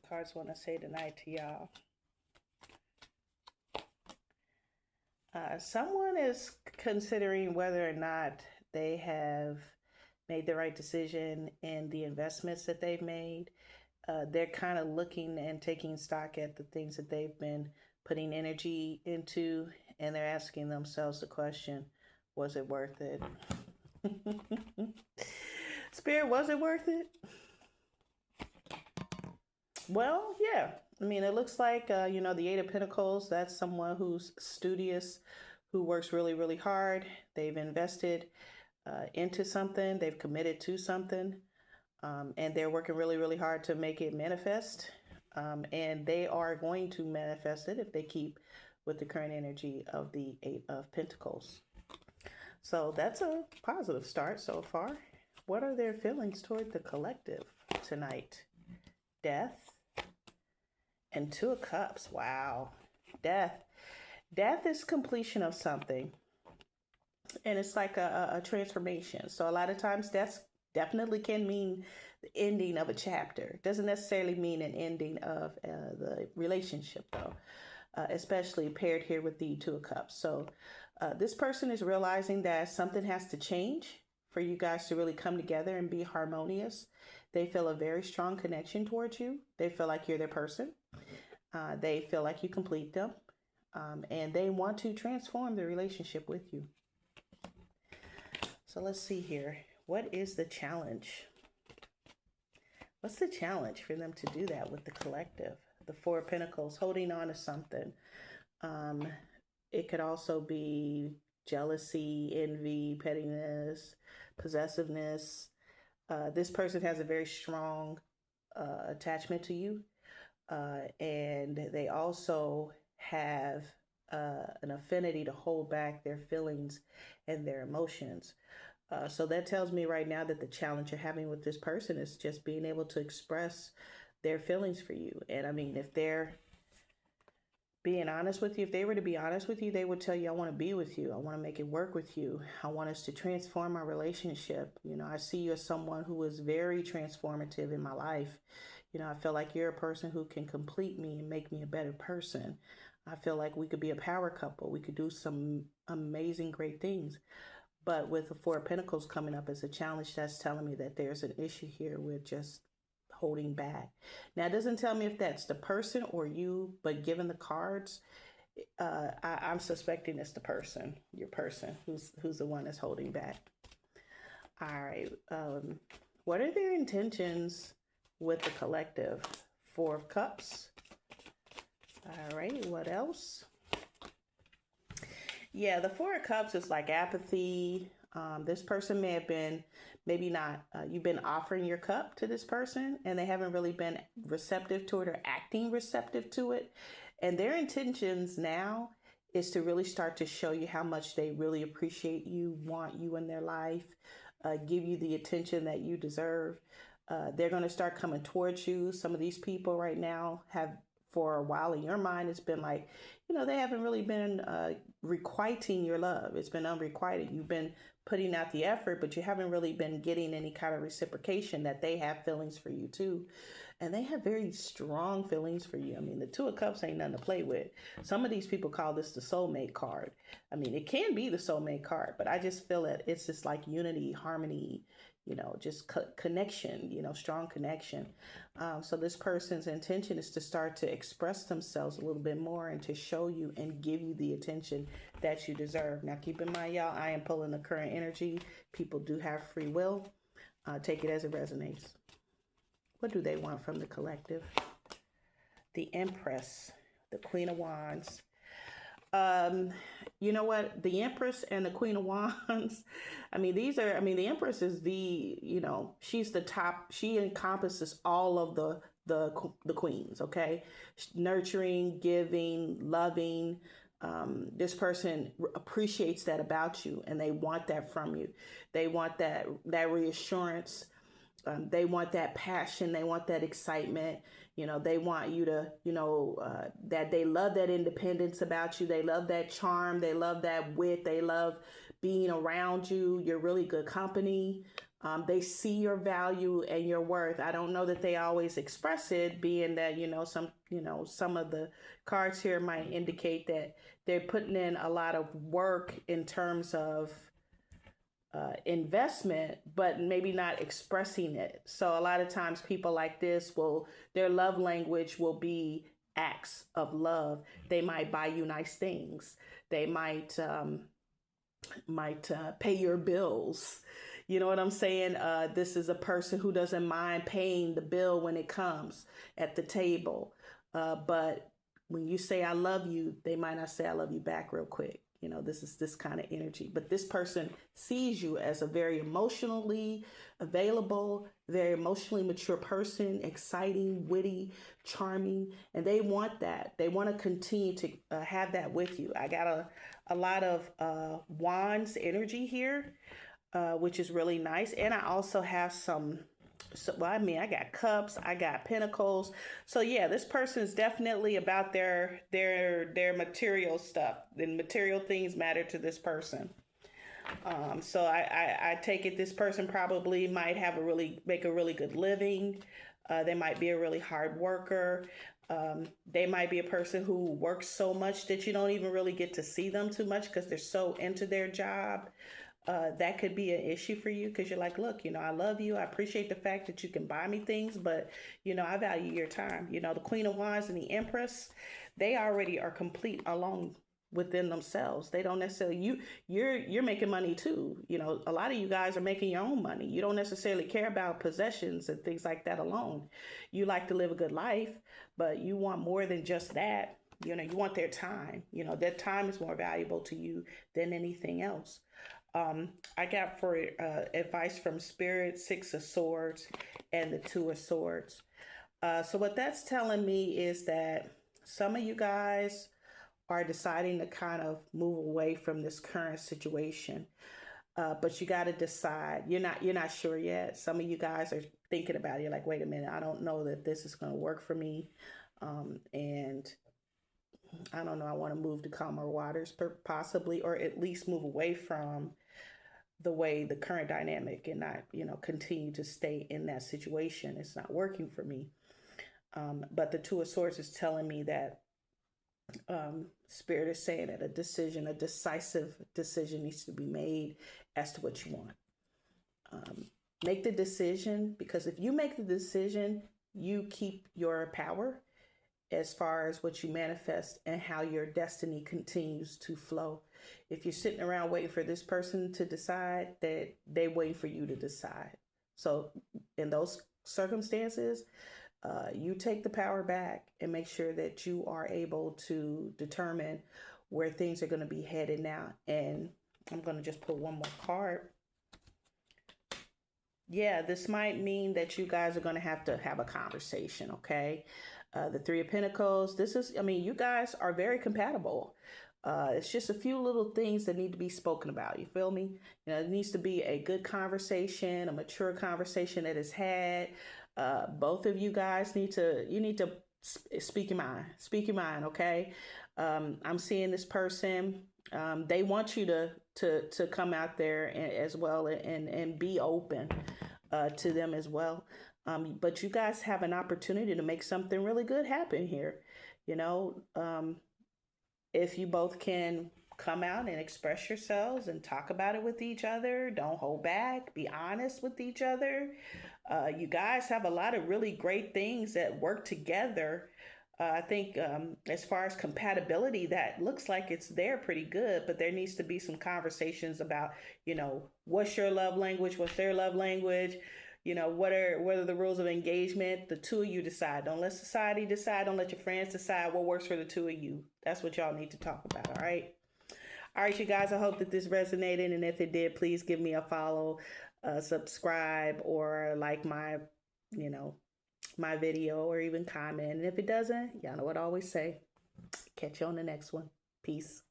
cards want to say tonight to y'all. Someone is considering whether or not they have made the right decision in the investments that they've made. They're kind of looking and taking stock at the things that they've been putting energy into, and they're asking themselves the question, was it worth it? Spirit, was it worth it? Well, yeah. I mean, it looks like, the Eight of Pentacles, that's someone who's studious, who works really, really hard. They've invested into something, they've committed to something, and they're working really, really hard to make it manifest. And they are going to manifest it if they keep with the current energy of the Eight of Pentacles. So that's a positive start so far. What are their feelings toward the collective tonight? Death and Two of Cups. Wow. Death. Death is completion of something. And it's like a transformation. So a lot of times death definitely can mean the ending of a chapter. It doesn't necessarily mean an ending of the relationship, though. Especially paired here with the Two of Cups. So this person is realizing that something has to change for you guys to really come together and be harmonious. They feel a very strong connection towards you. They feel like you're their person. They feel like you complete them. And they want to transform the relationship with you. So let's see here. What is the challenge? What's the challenge for them to do that with the collective? The Four of Pentacles, holding on to something. It could also be jealousy, envy, pettiness, possessiveness. This person has a very strong attachment to you. And they also have an affinity to hold back their feelings and their emotions. So that tells me right now that the challenge you're having with this person is just being able to express their feelings for you. And I mean, if they're being honest with you, if they were to be honest with you, they would tell you, I want to be with you. I want to make it work with you. I want us to transform our relationship. I see you as someone who is very transformative in my life. I feel like you're a person who can complete me and make me a better person. I feel like we could be a power couple. We could do some amazing, great things. But with the Four of Pentacles coming up as a challenge, that's telling me that there's an issue here with just holding back. Now, it doesn't tell me if that's the person or you, but given the cards, I'm suspecting it's the person, your person, who's the one that's holding back. All right. What are their intentions with the collective? Four of Cups. All right. What else? Yeah, the Four of Cups is like apathy. This person may have been, maybe not, you've been offering your cup to this person and they haven't really been receptive to it or acting receptive to it. And their intentions now is to really start to show you how much they really appreciate you, want you in their life, give you the attention that you deserve. They're going to start coming towards you. Some of these people right now have, for a while in your mind, it's been like, they haven't really been requiting your love. It's been unrequited. You've been putting out the effort, but you haven't really been getting any kind of reciprocation that they have feelings for you too. And they have very strong feelings for you. I mean, the Two of Cups ain't nothing to play with. Some of these people call this the soulmate card. I mean, it can be the soulmate card, but I just feel that it's just like unity, harmony, just connection, strong connection. So this person's intention is to start to express themselves a little bit more and to show you and give you the attention that you deserve. Now, keep in mind, y'all, I am pulling the current energy. People do have free will. Take it as it resonates. What do they want from the collective? The Empress, the Queen of Wands. You know what? The Empress and the Queen of Wands, the Empress is she's the top. She encompasses all of the queens, okay? Nurturing, giving, loving. This person appreciates that about you and they want that from you. They want that reassurance. They want that passion. They want that excitement. They want you to, that they love that independence about you. They love that charm. They love that wit. They love being around you. You're really good company. They see your value and your worth. I don't know that they always express it, being that, some of the cards here might indicate that they're putting in a lot of work in terms of investment, but maybe not expressing it. So a lot of times people like this their love language will be acts of love. They might buy you nice things. They might pay your bills. You know what I'm saying? This is a person who doesn't mind paying the bill when it comes at the table. But when you say I love you, they might not say I love you back real quick. This is this kind of energy. But this person sees you as a very emotionally available, very emotionally mature person, exciting, witty, charming, and they want that. They want to continue to have that with you. I got a lot of wands energy here, which is really nice. And I also have I got cups, I got pentacles. So yeah, this person is definitely about their material stuff. And material things matter to this person. So I take it this person probably might make a really good living. They might be a really hard worker. They might be a person who works so much that you don't even really get to see them too much because they're so into their job. That could be an issue for you because you're like, look, I love you. I appreciate the fact that you can buy me things, but, I value your time. The Queen of Wands and the Empress, they already are complete alone within themselves. They don't necessarily, you're making money too. A lot of you guys are making your own money. You don't necessarily care about possessions and things like that alone. You like to live a good life, but you want more than just that. You want their time. Their time is more valuable to you than anything else. I got for advice from Spirit, Six of Swords, and the Two of Swords. So what that's telling me is that some of you guys are deciding to kind of move away from this current situation. But you got to decide. You're not sure yet. Some of you guys are thinking about it. You're like, wait a minute, I don't know that this is going to work for me. And I don't know, I want to move to calmer waters, possibly, or at least move away from the current dynamic and not, continue to stay in that situation. It's not working for me. But the Two of Swords is telling me that Spirit is saying that a decisive decision needs to be made as to what you want. Make the decision, because if you make the decision, you keep your power as far as what you manifest and how your destiny continues to flow. If you're sitting around waiting for this person to decide, that they wait for you to decide. So in those circumstances, you take the power back and make sure that you are able to determine where things are going to be headed now. And I'm going to just pull one more card. Yeah, this might mean that you guys are going to have a conversation, okay? The Three of Pentacles. You guys are very compatible. It's just a few little things that need to be spoken about. You feel me? It needs to be a good conversation, a mature conversation that is had. Both of you guys need to speak your mind. Speak your mind, okay? I'm seeing this person. They want you to come out there as well and be open to them as well. But you guys have an opportunity to make something really good happen here. If you both can come out and express yourselves and talk about it with each other, don't hold back, be honest with each other. You guys have a lot of really great things that work together. I think as far as compatibility, that looks like it's there pretty good, but there needs to be some conversations about, what's your love language? What's their love language? What are the rules of engagement? The two of you decide. Don't let society decide. Don't let your friends decide what works for the two of you. That's what y'all need to talk about. All right. All right, you guys, I hope that this resonated. And if it did, please give me a follow, subscribe, or like my video, or even comment. And if it doesn't, y'all know what I always say. Catch you on the next one. Peace.